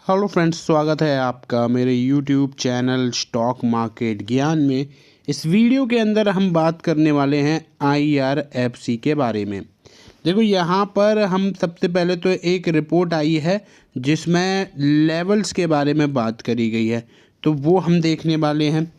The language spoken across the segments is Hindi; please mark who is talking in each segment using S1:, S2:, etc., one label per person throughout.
S1: हेलो फ्रेंड्स, स्वागत है आपका मेरे यूट्यूब चैनल स्टॉक मार्केट ज्ञान में। इस वीडियो के अंदर हम बात करने वाले हैं IRFC के बारे में। देखो, यहाँ पर हम सबसे पहले तो एक रिपोर्ट आई है जिसमें लेवल्स के बारे में बात करी गई है, तो वो हम देखने वाले हैं।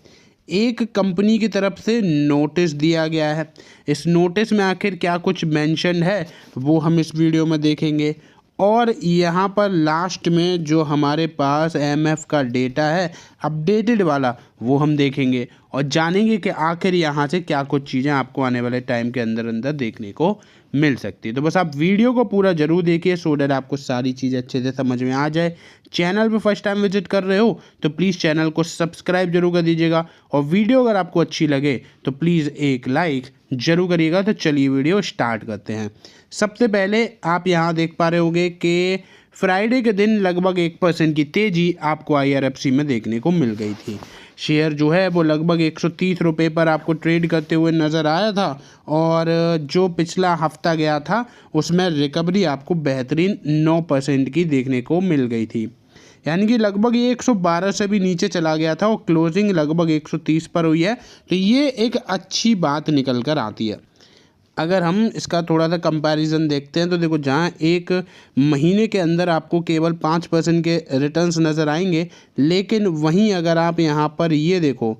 S1: एक कंपनी की तरफ से नोटिस दिया गया है। इस नोटिस में आखिर क्या कुछ मेंशन है वो हम इस वीडियो में देखेंगे। और यहाँ पर लास्ट में जो हमारे पास MF का डेटा है अपडेटेड वाला, वो हम देखेंगे और जानेंगे कि आखिर यहाँ से क्या कुछ चीज़ें आपको आने वाले टाइम के अंदर अंदर देखने को मिल सकती है। तो बस आप वीडियो को पूरा ज़रूर देखिए सो दैट आपको सारी चीज़ें अच्छे से समझ में आ जाए। चैनल पे फर्स्ट टाइम विजिट कर रहे हो तो प्लीज़ चैनल को सब्सक्राइब जरूर कर दीजिएगा, और वीडियो अगर आपको अच्छी लगे तो प्लीज़ एक लाइक जरूर करिएगा। तो चलिए वीडियो स्टार्ट करते हैं। सबसे पहले आप यहाँ देख पा रहे होंगे कि फ्राइडे के दिन लगभग 1% की तेज़ी आपको IRFC में देखने को मिल गई थी। शेयर जो है वो लगभग 130 रुपये पर आपको ट्रेड करते हुए नज़र आया था, और जो पिछला हफ्ता गया था उसमें रिकवरी आपको बेहतरीन 9% की देखने को मिल गई थी। यानी कि लगभग ये 112 से भी नीचे चला गया था और क्लोजिंग लगभग 130 पर हुई है। तो ये एक अच्छी बात निकल कर आती है। अगर हम इसका थोड़ा सा कंपैरिजन देखते हैं तो देखो, जहाँ एक महीने के अंदर आपको केवल 5% के रिटर्न्स नज़र आएंगे, लेकिन वहीं अगर आप यहाँ पर ये देखो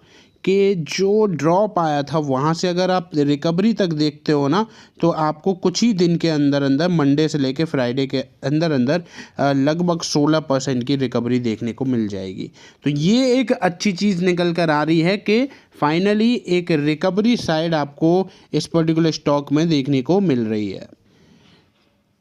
S1: कि जो ड्रॉप आया था वहाँ से अगर आप रिकवरी तक देखते हो ना, तो आपको कुछ ही दिन के अंदर अंदर मंडे से लेके फ्राइडे के अंदर अंदर लगभग 16% की रिकवरी देखने को मिल जाएगी। तो ये एक अच्छी चीज़ निकल कर आ रही है कि फाइनली एक रिकवरी साइड आपको इस पर्टिकुलर स्टॉक में देखने को मिल रही है।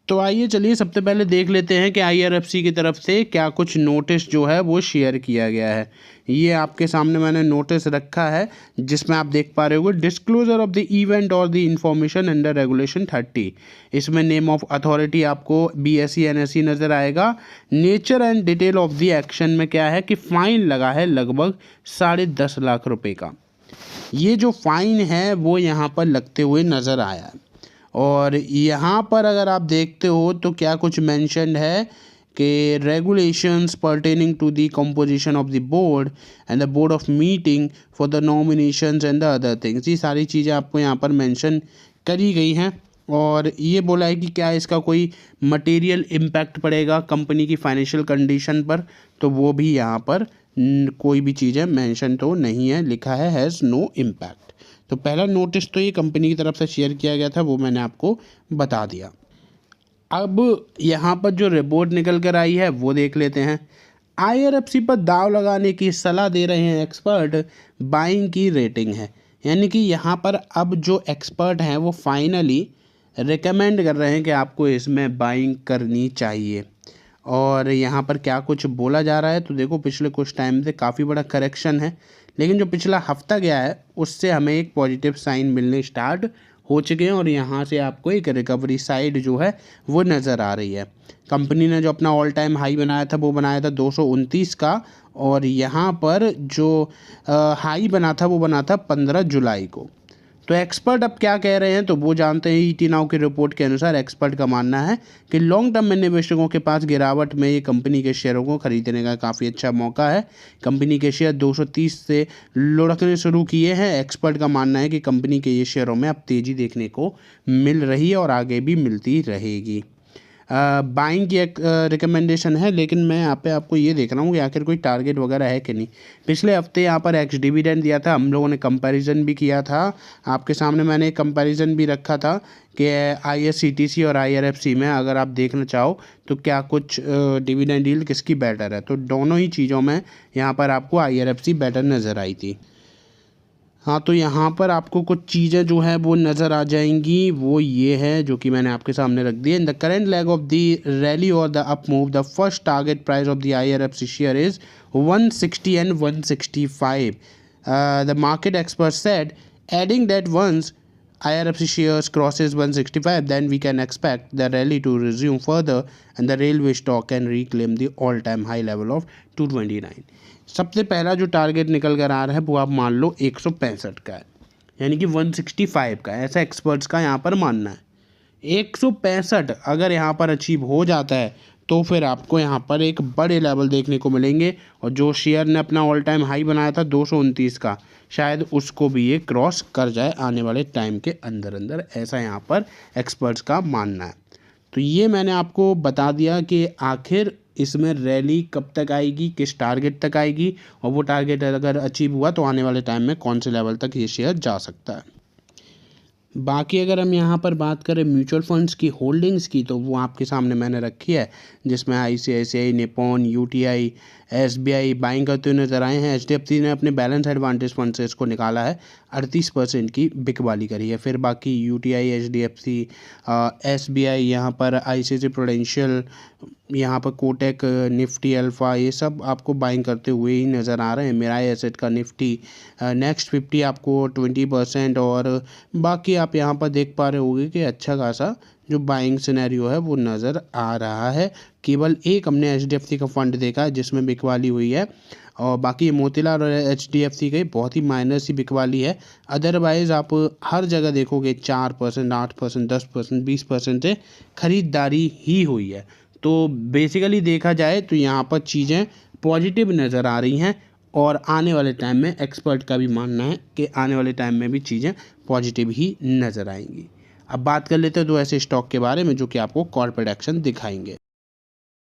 S1: तो आइए चलिए सबसे पहले देख लेते हैं कि IRFC की तरफ से क्या कुछ नोटिस जो है वो शेयर किया गया है। ये आपके सामने मैंने नोटिस रखा है जिसमें आप देख पा रहे होगे, डिस्क्लोजर ऑफ द इवेंट और द इंफॉर्मेशन अंडर रेगुलेशन 30। इसमें नेम ऑफ अथॉरिटी आपको BSE NSE नज़र आएगा। Nature and detail of the action में क्या है कि फ़ाइन लगा है लगभग 10.5 लाख रुपये का। ये जो फ़ाइन है वो यहाँ पर लगते हुए नज़र आया है। और यहाँ पर अगर आप देखते हो तो क्या कुछ मेंशन्ड है कि regulations pertaining to the composition of the board and the board of meeting for the nominations and the other things. ये सारी चीज़ें आपको यहाँ पर मेंशन करी गई हैं, और ये बोला है कि क्या इसका कोई मटेरियल इम्पैक्ट पड़ेगा कंपनी की फाइनेंशियल कंडीशन पर, तो वो भी यहाँ पर कोई भी चीज़ें मेंशन तो नहीं है, लिखा है हैज़ नो इम्पैक्ट। तो पहला नोटिस तो ये कंपनी की तरफ से शेयर किया गया था, वो मैंने आपको बता दिया। अब यहाँ पर जो रिपोर्ट निकल कर आई है वो देख लेते हैं। IRFC पर दाव लगाने की सलाह दे रहे हैं एक्सपर्ट, बाइंग की रेटिंग है। यानी कि यहाँ पर अब जो एक्सपर्ट हैं वो फाइनली रिकमेंड कर रहे हैं कि आपको इसमें बाइंग करनी चाहिए। और यहाँ पर क्या कुछ बोला जा रहा है तो देखो, पिछले कुछ टाइम से काफ़ी बड़ा करेक्शन है, लेकिन जो पिछला हफ्ता गया है उससे हमें एक पॉजिटिव साइन मिलने स्टार्ट हो चुके हैं, और यहाँ से आपको एक रिकवरी साइड जो है वो नज़र आ रही है। कंपनी ने जो अपना ऑल टाइम हाई बनाया था वो बनाया था 229 का, और यहाँ पर जो हाई बना था वो बना था 15 जुलाई को। तो एक्सपर्ट अब क्या कह रहे हैं तो वो जानते हैं। ET Now की रिपोर्ट के अनुसार एक्सपर्ट का मानना है कि लॉन्ग टर्म में निवेशकों के पास गिरावट में ये कंपनी के शेयरों को खरीदने का काफ़ी अच्छा मौका है। कंपनी के शेयर 230 से लुढ़कने शुरू किए हैं। एक्सपर्ट का मानना है कि कंपनी के ये शेयरों में अब तेज़ी देखने को मिल रही है और आगे भी मिलती रहेगी। बाइंग की एक रिकमेंडेशन है, लेकिन मैं यहाँ पे आपको ये देख रहा हूँ कि आखिर कोई टारगेट वगैरह है कि नहीं। पिछले हफ्ते यहाँ पर एक्स डिविडेंड दिया था, हम लोगों ने कंपैरिजन भी किया था। आपके सामने मैंने एक कंपैरिजन भी रखा था कि ISCTC और IRFC में अगर आप देखना चाहो तो क्या कुछ डिविडेंड यील्ड किसकी बेटर है, तो दोनों ही चीज़ों में यहाँ पर आपको IRFC बेटर नज़र आई थी। हाँ, तो यहाँ पर आपको कुछ चीज़ें जो है वो नज़र आ जाएंगी, वो ये है जो कि मैंने आपके सामने रख दी है। In the current leg of the rally और the up move, the first target price of the IRFC share is 160 and 165। The market expert said, adding that once IRFC shares crosses 165, then we can expect the rally to resume further and the railway stock can reclaim the all-time high level of 229। सबसे पहला जो टारगेट निकल कर आ रहा है वो आप मान लो 165 का है, यानी कि 165 का, ऐसा एक्सपर्ट्स का यहाँ पर मानना है। 165 अगर यहाँ पर अचीव हो जाता है तो फिर आपको यहाँ पर एक बड़े लेवल देखने को मिलेंगे और जो शेयर ने अपना ऑल टाइम हाई बनाया था 229 का, शायद उसको भी ये क्रॉस कर जाए आने वाले टाइम के अंदर अंदर, ऐसा यहाँ पर एक्सपर्ट्स का मानना है। तो ये मैंने आपको बता दिया कि आखिर इसमें रैली कब तक आएगी, किस टारगेट तक आएगी, और वो टारगेट अगर अचीव हुआ तो आने वाले टाइम में कौन से लेवल तक ये शेयर जा सकता है। बाकी अगर हम यहाँ पर बात करें म्यूचुअल फंड्स की होल्डिंग्स की, तो वो आपके सामने मैंने रखी है, जिसमें ICICI, Nippon, UTI, SBI buying करते हुए नजर आए हैं। HDFC ने अपने बैलेंस एडवांटेज फंड से इसको निकाला है, 38% की बिकवाली करी है। फिर बाकी UTI, HDFC, SBI, यहाँ पर ICICI प्रूडेंशियल, यहाँ पर कोटक, निफ्टी अल्फ़ा, ये सब आपको बाइंग करते हुए ही नज़र आ रहे हैं। मिराई एसेट का निफ्टी नेक्स्ट 50 आपको 20%, और बाकी आप यहाँ पर देख पा रहे होंगे कि अच्छा खासा जो बाइंग सिनेरियो है वो नज़र आ रहा है। केवल एक हमने HDFC का फंड देखा है जिसमें बिकवाली हुई है, और बाकी मोतीलाल और HDFC की बहुत ही माइनर सी बिकवाली है। अदरवाइज़ आप हर जगह देखोगे 4%, 8%, 10%, 20% से ख़रीदारी ही हुई है। तो बेसिकली देखा जाए तो यहाँ पर चीज़ें पॉजिटिव नज़र आ रही हैं, और आने वाले टाइम में एक्सपर्ट का भी मानना है कि आने वाले टाइम में भी चीज़ें पॉजिटिव ही नज़र आएंगी। अब बात कर लेते हैं दो ऐसे स्टॉक के बारे में जो कि आपको कॉर्पोरेट एक्शन दिखाएंगे।